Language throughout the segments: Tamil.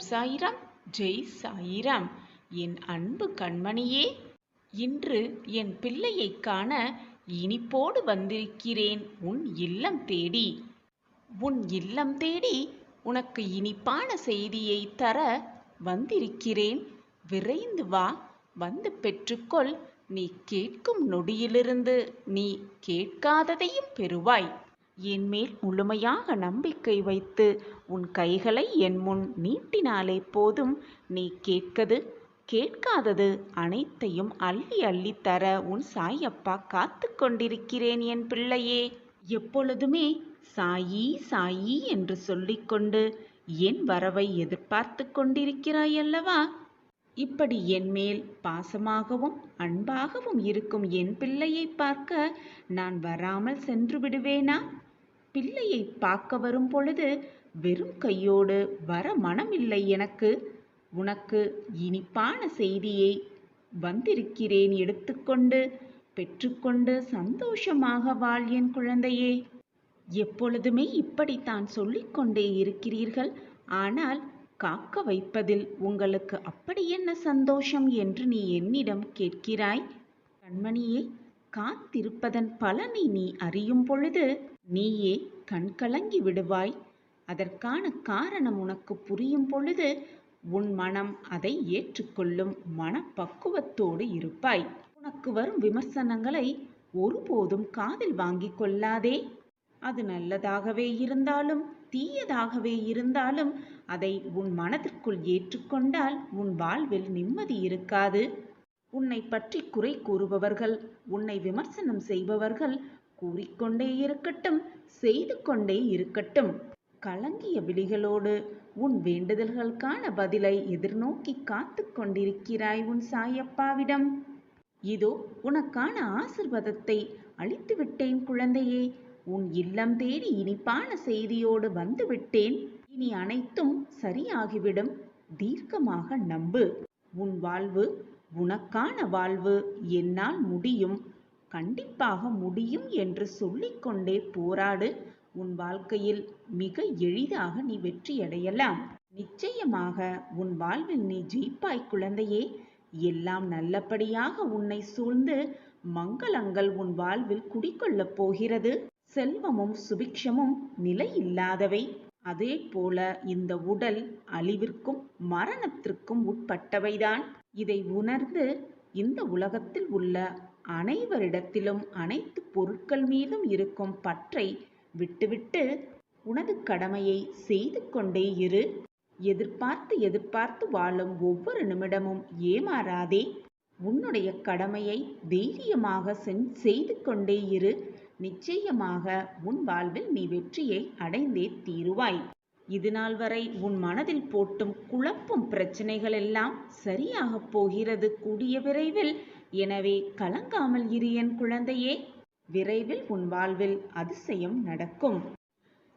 சாய்ராம், ஜெய் சாய்ராம். என் அன்பு கண்மணியே, இன்று என் பிள்ளையைக் காண இனிப்போடு வந்திருக்கிறேன் உன் இல்லம் தேடி. உன் இல்லம் தேடி உனக்கு இனிப்பான செய்தியை தர வந்திருக்கிறேன். விரைந்து வா, வந்து பெற்றுக்கொள். நீ கேட்கும் நொடியிலிருந்து நீ கேட்காததையும் பெறுவாய். என்மேல் முழுமையாக நம்பிக்கை வைத்து உன் கைகளை என் முன் நீட்டினாலே போதும். நீ கேட்காதது அனைத்தையும் அள்ளி அள்ளி தர உன் சாயப்பா காத்து கொண்டிருக்கிறேன் என் பிள்ளையே. எப்பொழுதுமே சாயி சாயி என்று சொல்லிக்கொண்டு என் வரவை எதிர்பார்த்து கொண்டிருக்கிறாய் அல்லவா? இப்படி என்மேல் பாசமாகவும் அன்பாகவும் இருக்கும் என் பிள்ளையை பார்க்க நான் வராமல் சென்று விடுவேனா? பிள்ளையை பார்க்க வரும் பொழுது வெறும் கையோடு வர மனமில்லை எனக்கு. உனக்கு இனிப்பான செய்தியை வந்திருக்கிறேன் எடுத்துக்கொண்டு பெற்றுக்கொண்டு சந்தோஷமாக வாழ் என் குழந்தையே. எப்பொழுதுமே இப்படித்தான் சொல்லிக்கொண்டே இருக்கிறீர்கள். ஆனால் காக்க வைப்பதில் உங்களுக்கு அப்படி என்ன சந்தோஷம் என்று நீ என்னிடம் கேட்கிறாய். கண்மணியே, காத்திருப்பதன் பலனை நீ அறியும் பொழுது நீயே கண்கலங்கி விடுவாய். அதற்கான காரணம் உனக்கு புரியும் பொழுது உன் மனம் அதை ஏற்றுக்கொள்ளும் மனப்பக்குவத்தோடு இருப்பாய். உனக்கு வரும் விமர்சனங்களை ஒருபோதும் காதில் வாங்கிக் கொள்ளாதே. அது நல்லதாகவே இருந்தாலும் தீயதாகவே இருந்தாலும் அதை உன் மனதிற்குள் ஏற்றுக்கொண்டால் உன் வாழ்வில் நிம்மதி இருக்காது. உன்னை பற்றி குறை கூறுபவர்கள், உன்னை விமர்சனம் செய்பவர்கள் கூறிக்கொண்டே இருக்கட்டும், செய்து கொண்டே இருக்கட்டும். கலங்கிய விழிகளோடு உன் வேண்டுதல்களுக்கான பதிலை எதிர்நோக்கி காத்து கொண்டிருக்கிறாய் உன் சாயப்பாவிடம். இதோ உனக்கான ஆசிர்வாதத்தை அளித்து விட்டேன் குழந்தையே. உன் இல்லம் தேடி இனிப்பான செய்தியோடு வந்து விட்டேன். இனி அனைத்தும் சரியாகிவிடும். தீர்க்கமாக நம்பு. உன் வாழ்வு உனக்கான வாழ்வு. என்னால் முடியும், கண்டிப்பாக முடியும் என்று சொல்லிக்கொண்டே போராடு. உன் வாழ்க்கையில் மிக எளிதாக நீ வெற்றியடையலாம். நிச்சயமாக உன் வாழ்வில் நீ ஜெயிப்பாய் குழந்தையே. எல்லாம் நல்லபடியாக உன்னை சூழ்ந்து மங்களங்கள் உன் வாழ்வில் குடிக்கொள்ளப் போகிறது. செல்வமும் சுபிக்ஷமும் நிலையில்லாதவை. அதே போல இந்த உடல் அழிவிற்கும் மரணத்திற்கும் உட்பட்டவைதான். இதை உணர்ந்து இந்த உலகத்தில் உள்ள அனைவரிடத்திலும் அனைத்து பொருட்கள் மீதும் இருக்கும் பற்றை விட்டுவிட்டு உனது கடமையை செய்து கொண்டே இரு. எதிர்பார்த்து வாழும் ஒவ்வொரு நிமிடமும் ஏமாறாதே. உன்னுடைய கடமையை தைரியமாக செய்து கொண்டே இரு. நிச்சயமாக உன் வாழ்வில் நீ வெற்றியை அடைந்தே தீருவாய். இதுநாள் வரை உன் மனதில் போட்டும் குழப்பும் பிரச்சனைகள் எல்லாம் சரியாக போகிறது கூடிய விரைவில். எனவே கலங்காமல் இரு என் குழந்தையே. விரைவில் உன் வாழ்வில் அதிசயம் நடக்கும்.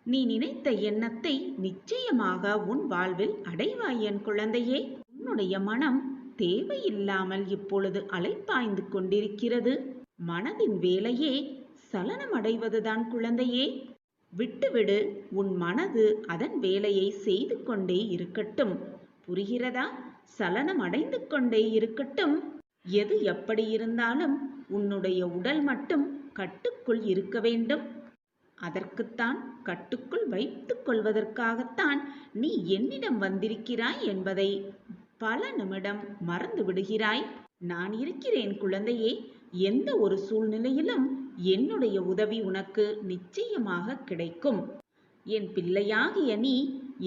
நீ நினைத்த எண்ணத்தை நிச்சயமாக உன் வாழ்வில் அடைவாய் என் குழந்தையே. உன்னுடைய மனம் தேவையில்லாமல் இப்பொழுது அலைப்பாய்ந்து கொண்டிருக்கிறது. மனதின் வேலையே சலனமடைவதுதான் குழந்தையே. விட்டுவிடு. உன் மனது அதன் வேலையை செய்து கொண்டே இருக்கட்டும். புரிகிறதா? சலனம் அடைந்து கொண்டே இருக்கட்டும். எது எப்படி இருந்தாலும் உன்னுடைய உடல் மட்டும் கட்டுக்குள் இருக்க வேண்டும். அதற்குத்தான், கட்டுக்குள் வைத்துக் கொள்வதற்காகத்தான் நீ என்னிடம் வந்திருக்கிறாய் என்பதை பல நிமிடம் மறந்து விடுகிறாய். நான் இருக்கிறேன் குழந்தையே. எந்த ஒரு சூழ்நிலையிலும் என்னுடைய உதவி உனக்கு நிச்சயமாக கிடைக்கும். என் பிள்ளையாகிய நீ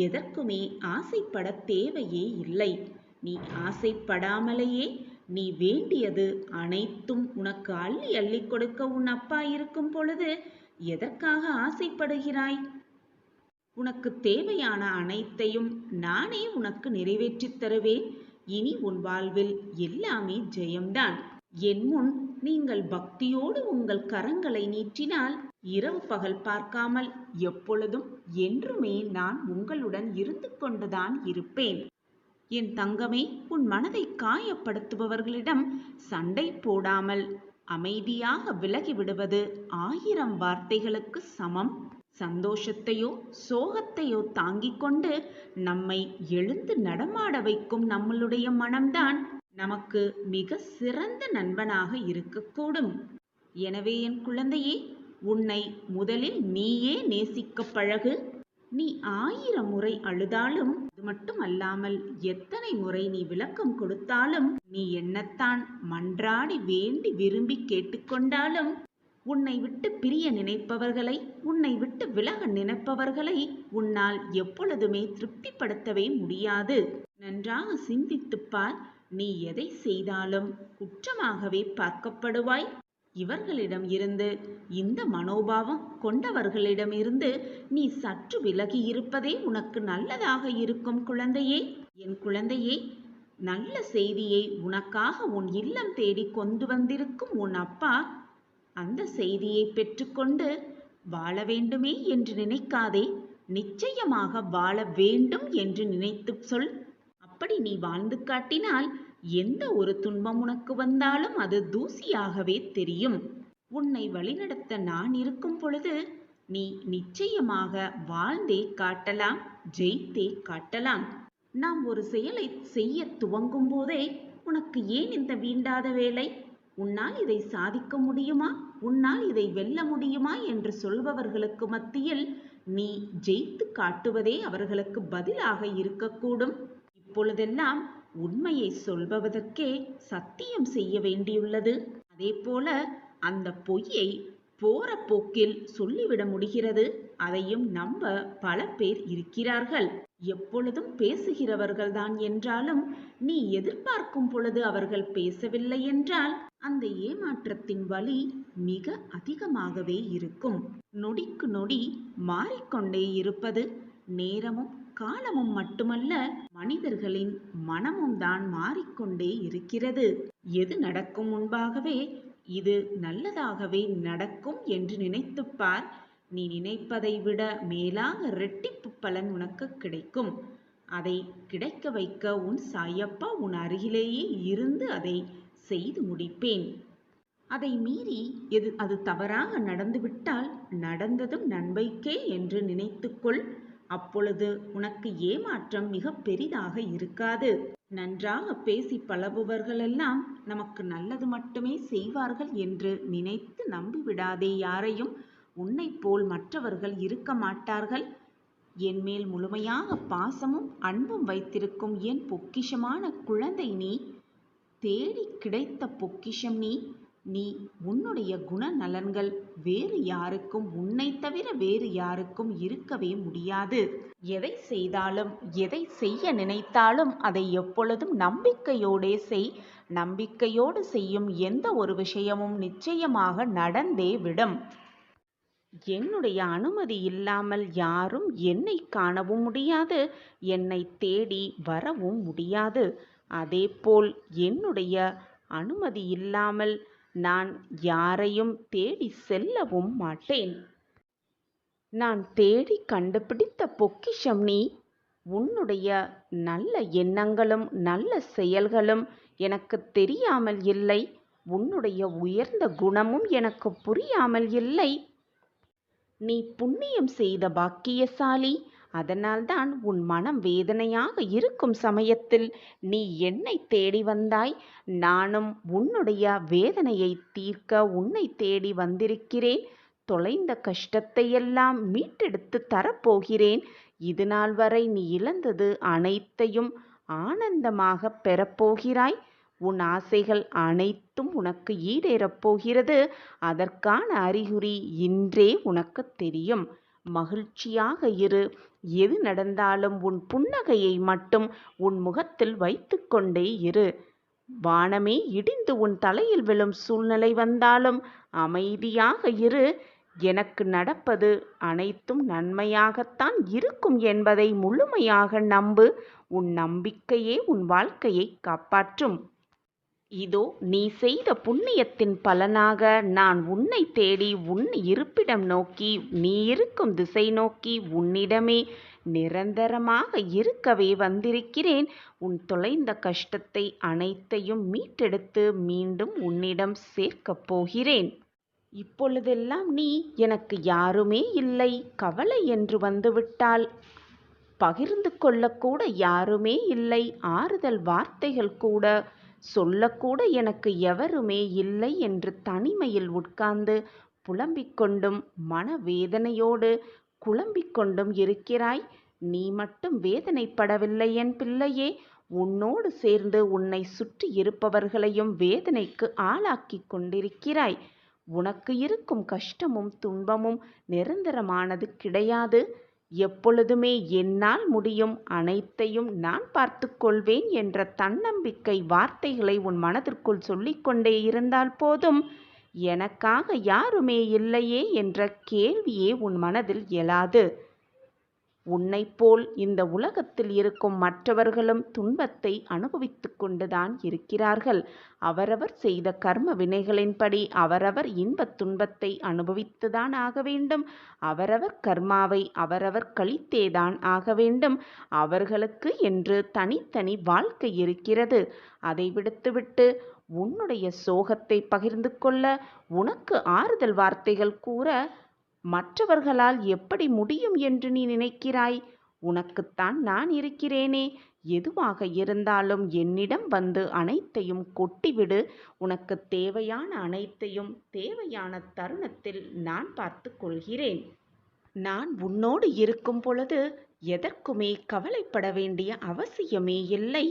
எதற்குமே ஆசைப்பட தேவையே இல்லை. நீ ஆசைப்படாமலேயே நீ வேண்டியது அனைத்தும் உனக்கு அள்ளி அள்ளி கொடுக்க உன் அப்பா இருக்கும் பொழுது எதற்காக ஆசைப்படுகிறாய்? உனக்கு தேவையான அனைத்தையும் நானே உனக்கு நிறைவேற்றித் தருவேன். இனி உன் வாழ்வில் எல்லாமே ஜெயம்தான். என் முன் நீங்கள் பக்தியோடு உங்கள் கரங்களை நீட்டினால் இரவு பகல் பார்க்காமல் எப்பொழுதும் என்றுமே நான் உங்களுடன் இருந்து கொண்டுதான் இருப்பேன். என் தங்கமே, உன் மனதை காயப்படுத்துபவர்களிடம் சண்டை போடாமல் அமைதியாக விலகி விடுவது 1000 வார்த்தைகளுக்கு சமம். சந்தோஷத்தையோ சோகத்தையோ தாங்கிக் கொண்டு நம்மை எழுந்து நடமாட வைக்கும் நம்மளுடைய மனம்தான் நமக்கு மிக சிறந்த நண்பனாக இருக்கக்கூடும். எனவே என் குழந்தையே, உன்னை முதலில் நீயே நேசிக்கப் பழகு. நீ 1000 முறை அழுதாலும், அது மட்டும் அல்லாமல் எத்தனை முறை நீ விளக்கம் கொடுத்தாலும், நீ என்னத்தான் மன்றாடி வேண்டி விரும்பி கேட்டுக்கொண்டாலும், உன்னை விட்டு பிரிய நினைப்பவர்களை, உன்னை விட்டு விலக நினைப்பவர்களை உன்னால் எப்பொழுதுமே திருப்திப்படுத்தவே முடியாது. நன்றாக சிந்தித்துப் பார். நீ எதை செய்தாலும் குற்றமாகவே பார்க்கப்படுவாய். இவர்களிடம் இருந்து, இந்த மனோபாவம் கொண்டவர்களிடமிருந்து நீ சற்று விலகி இருப்பதே உனக்கு நல்லதாக இருக்கும் குழந்தையே. என் குழந்தையே, நல்ல செய்தியை உனக்காக உன் இல்லம் தேடி கொண்டு வந்திருக்கும் உன் அப்பா அந்த செய்தியை பெற்றுக்கொண்டு வாழ வேண்டுமே என்று நினைக்காதே. நிச்சயமாக வாழ வேண்டும் என்று நினைத்து சொல். அப்படி நீ வாழ்ந்து காட்டினால் எந்த ஒரு துன்பம் உனக்கு வந்தாலும் அது தூசியாகவே தெரியும். உன்னை வழிநடத்த நான் இருக்கும் பொழுது நீ நிச்சயமாக வாழ்ந்தே காட்டலாம், ஜெயித்தே காட்டலாம். நாம் ஒரு செயலை செய்ய துவங்கும் போதே உனக்கு ஏன் இந்த வீண்டாத வேலை, உன்னால் இதை சாதிக்க முடியுமா, உன்னால் இதை வெல்ல முடியுமா என்று சொல்பவர்களுக்கு மத்தியில் நீ ஜெயித்து காட்டுவதே அவர்களுக்கு பதிலாக இருக்கக்கூடும். இப்பொழுதெல்லாம் உண்மையை சொல்பவதற்கே சத்தியம் செய்ய வேண்டியுள்ளது. அதே போல அந்த பொய்யை போற போக்கில் சொல்லிவிட முடிகிறது. அதையும் நம்ப பல பேர் இருக்கிறார்கள். எப்பொழுதும் பேசுகிறவர்கள்தான் என்றாலும் நீ எதிர்பார்க்கும் பொழுது அவர்கள் பேசவில்லை என்றால் அந்த ஏமாற்றத்தின் வலி மிக அதிகமாகவே இருக்கும். நொடிக்கு நொடி மாறிக்கொண்டே இருப்பது நேரமும் காலமும் மட்டுமல்ல, மனிதர்களின் மனமும் தான் மாறிக்கொண்டே இருக்கிறது. எது நடக்கும் முன்பாகவே இது நல்லதாகவே நடக்கும் என்று நினைத்துப்பார். நீ நினைப்பதை விட மேலாக இரட்டிப்பு பலன் உனக்கு கிடைக்கும். அதை கிடைக்க வைக்க உன் சாயப்பா உன் அருகிலேயே இருந்து அதை செய்து முடிப்பேன். அதை மீறி அது தவறாக நடந்துவிட்டால் நடந்ததும் நன்மைக்கே என்று நினைத்துக்கொள். அப்பொழுது உனக்கு ஏமாற்றம் மிக பெரிதாக இருக்காது. நன்றாக பேசி பழகுபவர்களெல்லாம் நமக்கு நல்லது மட்டுமே செய்வார்கள் என்று நினைத்து நம்பிவிடாதே யாரையும். உன்னை போல் மற்றவர்கள் இருக்க மாட்டார்கள். என் மேல் முழுமையாக பாசமும் அன்பும் வைத்திருக்கும் என் பொக்கிஷமான குழந்தை நீ. தேடி கிடைத்த பொக்கிஷம் நீ. நீ உன்னுடைய குணநலன்கள் வேறு யாருக்கும், உன்னை தவிர வேறு யாருக்கும் இருக்கவே முடியாது. எதை செய்தாலும், எதை செய்ய நினைத்தாலும் அதை எப்பொழுதும் நம்பிக்கையோடே செய். நம்பிக்கையோடு செய்யும் எந்த ஒரு விஷயமும் நிச்சயமாக நடந்தே விடும். என்னுடைய அனுமதி இல்லாமல் யாரும் என்னை காணவும் முடியாது, என்னை தேடி வரவும் முடியாது. அதேபோல் என்னுடைய அனுமதி இல்லாமல் நான் யாரையும் தேடி செல்லவும் மாட்டேன். நான் தேடி கண்டுபிடித்த பொக்கிஷம் நீ. உன்னுடைய நல்ல எண்ணங்களும் நல்ல செயல்களும் எனக்கு தெரியாமல் இல்லை. உன்னுடைய உயர்ந்த குணமும் எனக்கு புரியாமல் இல்லை. நீ புண்ணியம் செய்த பாக்கியசாலி. அதனால்தான் உன் மனம் வேதனையாக இருக்கும் சமயத்தில் நீ என்னை தேடி வந்தாய். நானும் உன்னுடைய வேதனையை தீர்க்க உன்னை தேடி வந்திருக்கிறேன். தொலைந்த கஷ்டத்தையெல்லாம் மீட்டெடுத்து தரப்போகிறேன். இது நாள் வரை நீ இழந்தது அனைத்தையும் ஆனந்தமாக பெறப்போகிறாய். உன் ஆசைகள் அனைத்தும் உனக்கு ஈடேறப் போகிறது. அதற்கான அறிகுறி இன்றே உனக்கு தெரியும். மகிழ்ச்சியாக இரு. எது நடந்தாலும் உன் புன்னகையை மட்டும் உன் முகத்தில் வைத்து கொண்டே இரு. வானமே இடிந்து உன் தலையில் விழும் சூழ்நிலை வந்தாலும் அமைதியாக இரு. எனக்கு நடப்பது அனைத்தும் நன்மையாகத்தான் இருக்கும் என்பதை முழுமையாக நம்பு. உன் நம்பிக்கையே உன் வாழ்க்கையை காப்பாற்றும். இதோ நீ செய்த புண்ணியத்தின் பலனாக நான் உன்னை தேடி உன் இருப்பிடம் நோக்கி, நீ இருக்கும் திசை நோக்கி உன்னிடமே நிரந்தரமாக இருக்கவே வந்திருக்கிறேன். உன் தொலைந்த கஷ்டத்தை அனைத்தையும் மீட்டெடுத்து மீண்டும் உன்னிடம் சேர்க்கப் போகிறேன். இப்பொழுதெல்லாம் நீ எனக்கு யாருமே இல்லை, கவலை என்று வந்துவிட்டால் பகிர்ந்து கொள்ளக்கூட யாருமே இல்லை, ஆறுதல் வார்த்தைகள் கூட சொல்லக்கூட எனக்கு எவருமே இல்லை என்று தனிமையில் உட்கார்ந்து புலம்பிக் கொண்டும் மனவேதனையோடு குழம்பிக் கொண்டும் இருக்கிறாய். நீ மட்டும் வேதனைப்படவில்லை என் பிள்ளையே. உன்னோடு சேர்ந்து உன்னை சுற்றி இருப்பவர்களையும் வேதனைக்கு ஆளாக்கிக் கொண்டிருக்கிறாய். உனக்கு இருக்கும் கஷ்டமும் துன்பமும் நிரந்தரமானது கிடையாது. எப்பொழுதுமே என்னால் முடியும், அனைத்தையும் நான் பார்த்து கொள்வேன் என்ற தன்னம்பிக்கை வார்த்தைகளை உன் மனதிற்குள் சொல்லிக்கொண்டே இருந்தால் போதும். எனக்காக யாருமே இல்லையே என்ற கேள்வியே உன் மனதில் எழாது. உன்னைப்போல் இந்த உலகத்தில் இருக்கும் மற்றவர்களும் துன்பத்தை அனுபவித்து கொண்டுதான் இருக்கிறார்கள். அவரவர் செய்த கர்ம வினைகளின்படி அவரவர் இன்பத் துன்பத்தை அனுபவித்துதான் ஆக வேண்டும். அவரவர் கர்மாவை அவரவர் கழித்தேதான் ஆக வேண்டும். அவர்களுக்கு என்று தனித்தனி வாழ்க்கை இருக்கிறது. அதை விடுத்துவிட்டு உன்னுடைய சோகத்தை பகிர்ந்து கொள்ள, உனக்கு ஆறுதல் வார்த்தைகள் கூற மற்றவர்களால் எப்படி முடியும் என்று நீ நினைக்கிறாய்? உனக்குத்தான் நான் இருக்கிறேனே. எதுவாக இருந்தாலும் என்னிடம் வந்து அனைத்தையும் கொட்டிவிடு. உனக்கு தேவையான அனைத்தையும் தேவையான தருணத்தில் நான் பார்த்து கொள்கிறேன். நான் உன்னோடு இருக்கும் பொழுது எதற்குமே கவலைப்பட வேண்டிய அவசியமே இல்லை.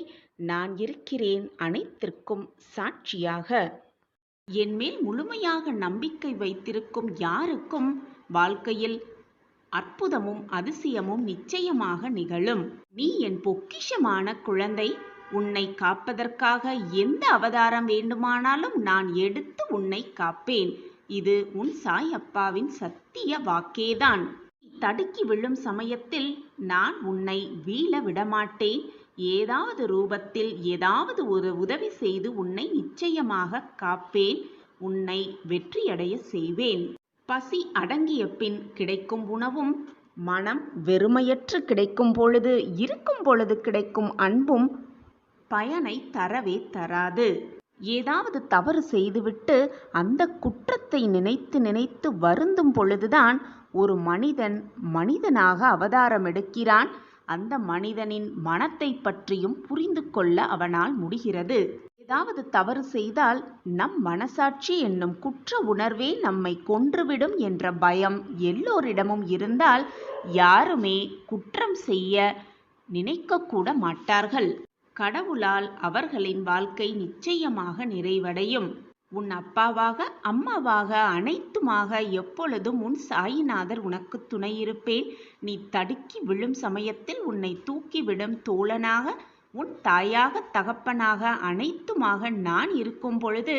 நான் இருக்கிறேன் அனைத்திற்கும் சாட்சியாக. என்மேல் முழுமையாக நம்பிக்கை வைத்திருக்கும் யாருக்கும் வாழ்க்கையில் அற்புதமும் அதிசயமும் நிச்சயமாக நிகழும். நீ என் பொக்கிஷமான குழந்தை. உன்னை காப்பதற்காக எந்த அவதாரம் வேண்டுமானாலும் நான் எடுத்து உன்னை காப்பேன். இது உன் சாய் அப்பாவின் சத்திய வாக்கேதான். தடுக்கி விழும் சமயத்தில் நான் உன்னை வீழ விடமாட்டேன். ஏதாவது ரூபத்தில் ஏதாவது ஒரு உதவி செய்து உன்னை நிச்சயமாக காப்பேன். உன்னை வெற்றியடைய செய்வேன். பசி அடங்கிய பின் கிடைக்கும் உணவும், மனம் வெறுமையற்று கிடைக்கும் பொழுது இருக்கும் பொழுது கிடைக்கும் அன்பும் பயனை தரவே தராது. ஏதாவது தவறு செய்துவிட்டு அந்த குற்றத்தை நினைத்து நினைத்து வருந்தும் பொழுதுதான் ஒரு மனிதன் மனிதனாக அவதாரம் எடுக்கிறான். அந்த மனிதனின் மனத்தை பற்றியும் புரிந்து கொள்ள அவனால் முடிகிறது. ஏதாவது தவறு செய்தால் நம் மனசாட்சி என்னும் குற்ற உணர்வே நம்மை கொன்றுவிடும் என்ற பயம் எல்லோரிடமும் இருந்தால் யாருமே குற்றம் செய்ய நினைக்கக்கூட மாட்டார்கள். கடவுளால் அவர்களின் வாழ்க்கை நிச்சயமாக நிறைவடையும். உன் அப்பாவாக அம்மாவாக அனைத்துமாக எப்பொழுதும் உன் சாயிநாதர் உனக்கு துணையிருப்பேன். நீ தடுக்கி விழும் சமயத்தில் உன்னை தூக்கிவிடும் தோழனாக, உன் தாயாக தகப்பனாக அனைத்துமாக நான் இருக்கும் பொழுது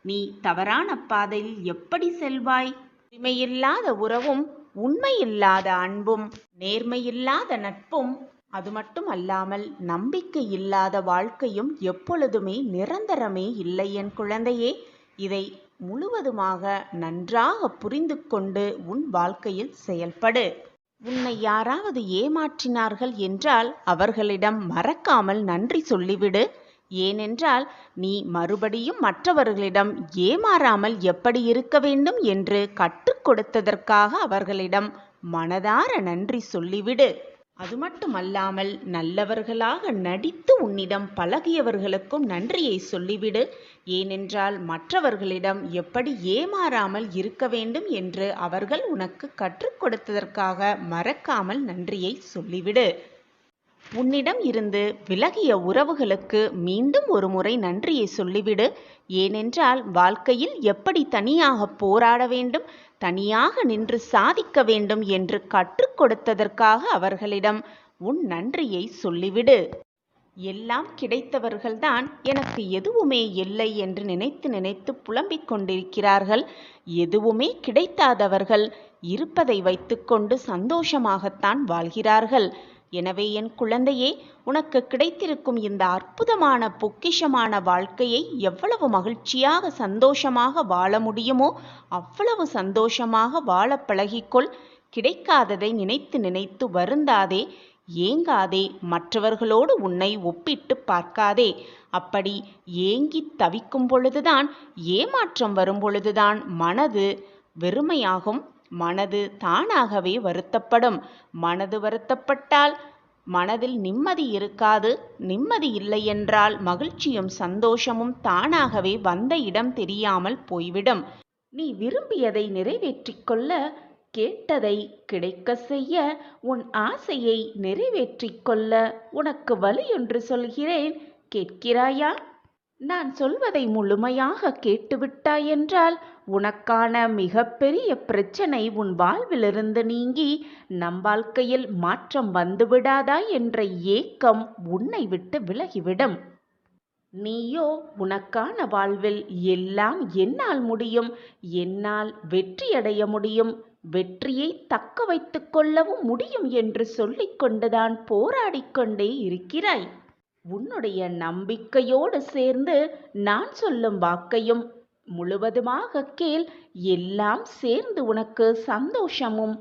நீ தவறான பாதையில் எப்படி செல்வாய்? உரிமையில்லாத உறவும், உண்மையில்லாத அன்பும், நேர்மையில்லாத நட்பும், அது மட்டும் அல்லாமல் நம்பிக்கை இல்லாத வாழ்க்கையும் எப்பொழுதுமே நிரந்தரமே இல்லை என் குழந்தையே. இதை முழுவதுமாக நன்றாக புரிந்து கொண்டு உன் வாழ்க்கையில் செயல்படு. உன்னை யாராவது ஏமாற்றினார்கள் என்றால் அவர்களிடம் மறக்காமல் நன்றி சொல்லிவிடு. ஏனென்றால் நீ மறுபடியும் மற்றவர்களிடம் ஏமாறாமல் எப்படி இருக்க வேண்டும் என்று கற்றுக் கொடுத்ததற்காக அவர்களிடம் மனதார நன்றி சொல்லிவிடு. அது மட்டுமல்லாமல் நல்லவர்களாக நடித்து உன்னிடம் பழகியவர்களுக்கும் நன்றியை சொல்லிவிடு. ஏனென்றால் மற்றவர்களிடம் எப்படி ஏமாறாமல் இருக்க வேண்டும் என்று அவர்கள் உனக்கு கற்றுக் கொடுத்ததற்காக மறக்காமல் நன்றியை சொல்லிவிடு. உன்னிடம் இருந்து விலகிய உறவுகளுக்கு மீண்டும் ஒரு முறை நன்றியை சொல்லிவிடு. ஏனென்றால் வாழ்க்கையில் எப்படி தனியாக போராட வேண்டும், தனியாக நின்று சாதிக்க வேண்டும் என்று கற்றுக் கொடுத்ததற்காக அவர்களிடம் உன் நன்றியை சொல்லிவிடு. எல்லாம் கிடைத்தவர்கள்தான் எனக்கு எதுவுமே இல்லை என்று நினைத்து நினைத்து புலம்பிக் கொண்டிருக்கிறார்கள். எதுவுமே கிடைக்காதவர்கள் இருப்பதை வைத்துக்கொண்டு சந்தோஷமாகத்தான் வாழ்கிறார்கள். எனவே என் குழந்தையே, உனக்கு கிடைத்திருக்கும் இந்த அற்புதமான பொக்கிஷமான வாழ்க்கையை எவ்வளவு மகிழ்ச்சியாக சந்தோஷமாக வாழ முடியுமோ அவ்வளவு சந்தோஷமாக வாழ பழகிக்கொள். கிடைக்காததை நினைத்து நினைத்து வருந்தாதே, ஏங்காதே, மற்றவர்களோடு உன்னை ஒப்பிட்டு பார்க்காதே. அப்படி ஏங்கி தவிக்கும் பொழுதுதான், ஏமாற்றம் வரும் பொழுதுதான் மனது வெறுமையாகும். மனது தானாகவே வருத்தப்படும். மனது வருத்தப்பட்டால் மனதில் நிம்மதி இருக்காது. நிம்மதி இல்லை என்றால் மகிழ்ச்சியும் சந்தோஷமும் தானாகவே வந்த இடம் தெரியாமல் போய்விடும். நீ விரும்பியதை நிறைவேற்றிக் கொள்ள, கேட்டதை கிடைக்க செய்ய, உன் ஆசையை நிறைவேற்றிக் கொள்ள உனக்கு வழியொன்று சொல்கிறேன், கேட்கிறாயா? நான் சொல்வதை முழுமையாக கேட்டுவிட்டாய் என்றால் உனக்கான மிகப்பெரிய பிரச்சனை உன் வாழ்விலிருந்து நீங்கி நம் வாழ்க்கையில் மாற்றம் வந்துவிடாதா என்ற ஏக்கம் உன்னை விட்டு விலகிவிடும். நீயோ உனக்கான வாழ்வில் எல்லாம் என்னால் முடியும், என்னால் வெற்றியடைய முடியும், வெற்றியை தக்க வைத்துக் கொள்ளவும் முடியும் என்று சொல்லிக்கொண்டுதான் போராடிக்கொண்டே இருக்கிறாய். உன்னுடைய நம்பிக்கையோடு சேர்ந்து நான் சொல்லும் வாக்கையும் முழுவதுமாக கேள். எல்லாம் சேர்ந்து உனக்கு சந்தோஷமும்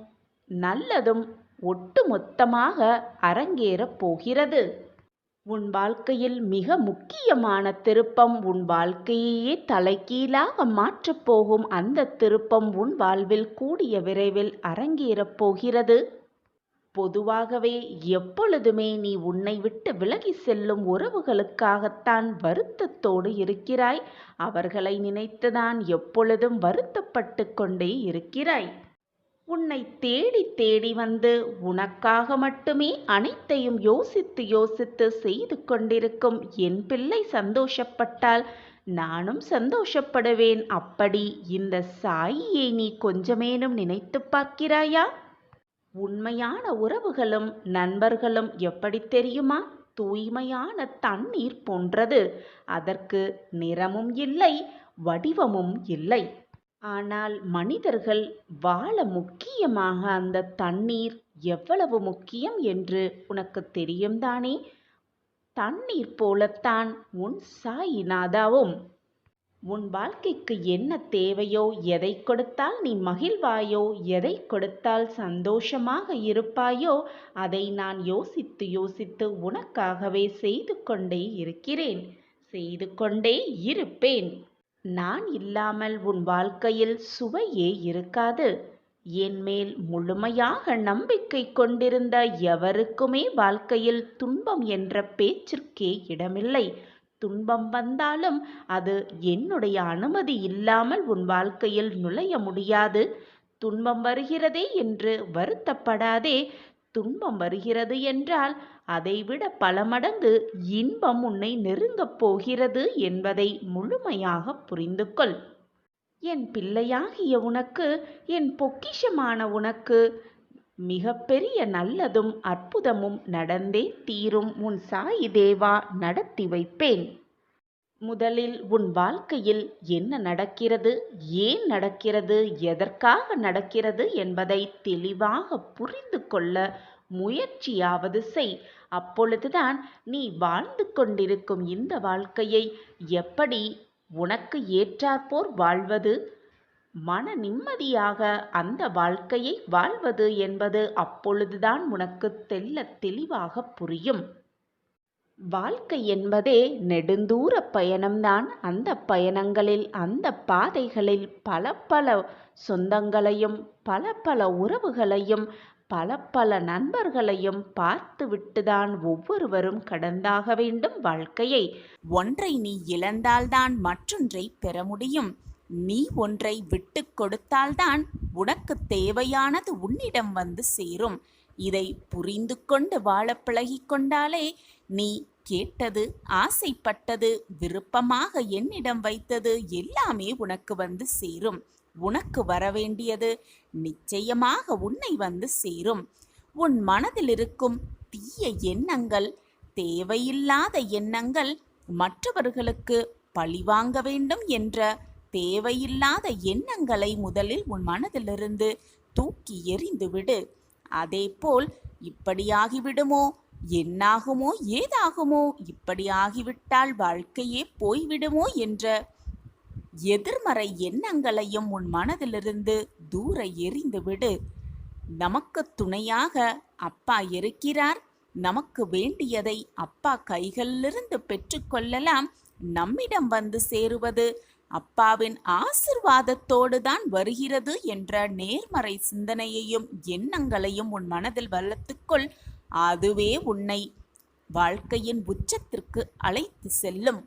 நல்லதும் ஒட்டுமொத்தமாக அரங்கேறப் போகிறது. உன் வாழ்க்கையில் மிக முக்கியமான திருப்பம், உன் வாழ்க்கையையே தலைகீழாக மாற்றப் போகும் அந்த திருப்பம் உன் வாழ்வில் கூடிய விரைவில் அரங்கேறப் போகிறது. பொதுவாகவே எப்பொழுதுமே நீ உன்னை விட்டு விலகி செல்லும் உறவுகளுக்காகத்தான் வருத்தத்தோடு இருக்கிறாய். அவர்களை நினைத்துதான் எப்பொழுதும் வருத்தப்பட்டு கொண்டே இருக்கிறாய். உன்னை தேடி தேடி வந்து உனக்காக மட்டுமே அனைத்தையும் யோசித்து யோசித்து செய்து கொண்டிருக்கும் என் பிள்ளை சந்தோஷப்பட்டால் நானும் சந்தோஷப்படுவேன். அப்படி இந்த சாயியை நீ கொஞ்சமேனும் நினைத்து பார்க்கிறாயா? உண்மையான உறவுகளும் நண்பர்களும் எப்படி தெரியுமா? தூய்மையான தண்ணீர் போன்றது. அதற்கு நிறமும் இல்லை, வடிவமும் இல்லை. ஆனால் மனிதர்கள் வாழ முக்கியமாக அந்த தண்ணீர் எவ்வளவு முக்கியம் என்று உனக்கு தெரியும் தானே? தண்ணீர் போலத்தான் உன் சாயிநாதாவும். உன் வாழ்க்கைக்கு என்ன தேவையோ, எதை கொடுத்தால் நீ மகிழ்வாயோ, எதை கொடுத்தால் சந்தோஷமாக இருப்பாயோ, அதை நான் யோசித்து யோசித்து உனக்காகவே செய்து கொண்டே இருக்கிறேன், செய்து கொண்டே இருப்பேன். நான் இல்லாமல் உன் வாழ்க்கையில் சுவையே இருக்காது. என் மேல் முழுமையாக நம்பிக்கை கொண்டிருந்த எவருக்குமே வாழ்க்கையில் துன்பம் என்ற பேச்சிற்கே இடமில்லை. துன்பம் வந்தாலும் அது என்னுடைய அனுமதி இல்லாமல் உன் வாழ்க்கையில் நுழைய முடியாது. துன்பம் வருகிறதே என்று வருத்தப்படாதே. துன்பம் வருகிறது என்றால் அதைவிட பல மடங்கு இன்பம் உன்னை நெருங்கப் போகிறது என்பதை முழுமையாக புரிந்து கொள். என் பிள்ளையாகிய உனக்கு, என் பொக்கிஷமான உனக்கு மிகப்பெரிய நல்லதும் அற்புதமும் நடந்தே தீரும். உன் சாயி தேவா நடத்தி வைப்பேன். முதலில் உன் வாழ்க்கையில் என்ன நடக்கிறது, ஏன் நடக்கிறது, எதற்காக நடக்கிறது என்பதை தெளிவாக புரிந்து கொள்ள முயற்சியாவது செய். அப்பொழுதுதான் நீ வாழ்ந்து கொண்டிருக்கும் இந்த வாழ்க்கையை எப்படி உனக்கு ஏற்றாற்போர் வாழ்வது, மன நிம்மதியாக அந்த வாழ்க்கையை வாழ்வது என்பது அப்பொழுதுதான் உனக்கு தெள்ளத் தெளிவாக புரியும். வாழ்க்கை என்பதே நெடுந்தூர பயணம்தான். அந்த பயணங்களில், அந்த பாதைகளில் பல பல சொந்தங்களையும், பல பல உறவுகளையும், பல பல நண்பர்களையும் பார்த்துவிட்டுதான் ஒவ்வொருவரும் கடந்தாக வேண்டும் வாழ்க்கையை. ஒன்றை நீ இழந்தால்தான் மற்றொன்றை பெற முடியும். நீ ஒன்றை விட்டு கொடுத்தால்தான் உனக்கு தேவையானது உன்னிடம் வந்து சேரும். இதை புரிந்து கொண்டு வாழ பழகிக்கொண்டாலே நீ கேட்டது, ஆசைப்பட்டது, விருப்பமாக என்னிடம் வைத்தது எல்லாமே உனக்கு வந்து சேரும். உனக்கு வரவேண்டியது நிச்சயமாக உன்னை வந்து சேரும். உன் மனதில் இருக்கும் தீய எண்ணங்கள், தேவையில்லாத எண்ணங்கள், மற்றவர்களுக்கு பழிவாங்க வேண்டும் என்ற தேவையில்லாத எண்ணங்களை முதலில் உன் மனதிலிருந்து தூக்கி எறிந்துவிடு. அதேபோல் இப்படியாகிவிடுமோ, என்னாகுமோ, ஏதாகுமோ, இப்படி ஆகிவிட்டால் வாழ்க்கையே போய்விடுமோ என்ற எதிர்மறை எண்ணங்களையும் உன் மனதிலிருந்து தூர எறிந்துவிடு. நமக்கு துணையாக அப்பா இருக்கிறார். நமக்கு வேண்டியதை அப்பா கைகளிலிருந்து பெற்றுக்கொள்ளலாம். நம்மிடம் வந்து சேருவது அப்பாவின் ஆசிர்வாதத்தோடு தான் வருகிறது என்ற நேர்மறை சிந்தனையையும் எண்ணங்களையும் உன் மனதில் வளர்த்துக்கொள். அதுவே உன்னை வாழ்க்கையின் உச்சத்திற்கு அழைத்து செல்லும்.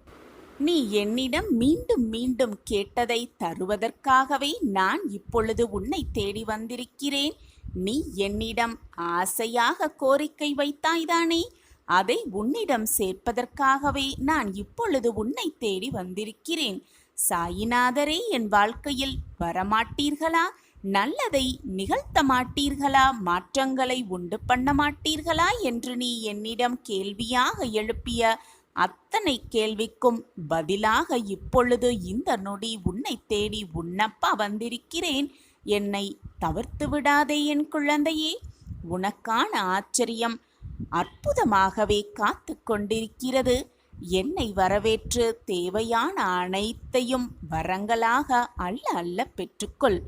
நீ என்னிடம் மீண்டும் மீண்டும் கேட்டதை தருவதற்காகவே நான் இப்பொழுது உன்னை தேடி வந்திருக்கிறேன். நீ என்னிடம் ஆசையாக கோரிக்கை வைத்தாய்தானே, அதை உன்னிடம் சேர்ப்பதற்காகவே நான் இப்பொழுது உன்னை தேடி வந்திருக்கிறேன். சாயிநாதரே என் வாழ்க்கையில் வரமாட்டீர்களா? நல்லதை நிகழ்த்த மாட்டீர்களா? மாற்றங்களை உண்டு பண்ண மாட்டீர்களா என்று நீ என்னிடம் கேள்வியாக எழுப்பிய அத்தனை கேள்விக்கும் பதிலாக இப்பொழுது இந்த நொடி உன்னை தேடி உன்னப்பா வந்திருக்கிறேன். என்னை தவிர்த்து விடாதே என் குழந்தையே. உனக்கான ஆச்சரியம் அற்புதமாகவே காத்து கொண்டிருக்கிறது. என்னை வரவேற்று தேவையான அனைத்தையும் வரங்களாக அள்ள அள்ள பெற்றுக்கொள்.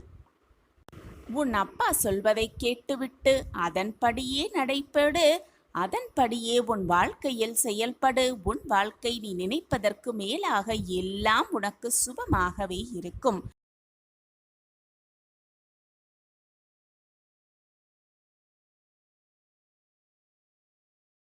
உன் அப்பா சொல்வதை கேட்டுவிட்டு அதன்படியே நடைபெறு. அதன்படியே உன் வாழ்க்கையில் செயல்படு. உன் வாழ்க்கை நீ நினைப்பதற்கு மேலாக எல்லாம் உனக்கு சுபமாகவே இருக்கும்.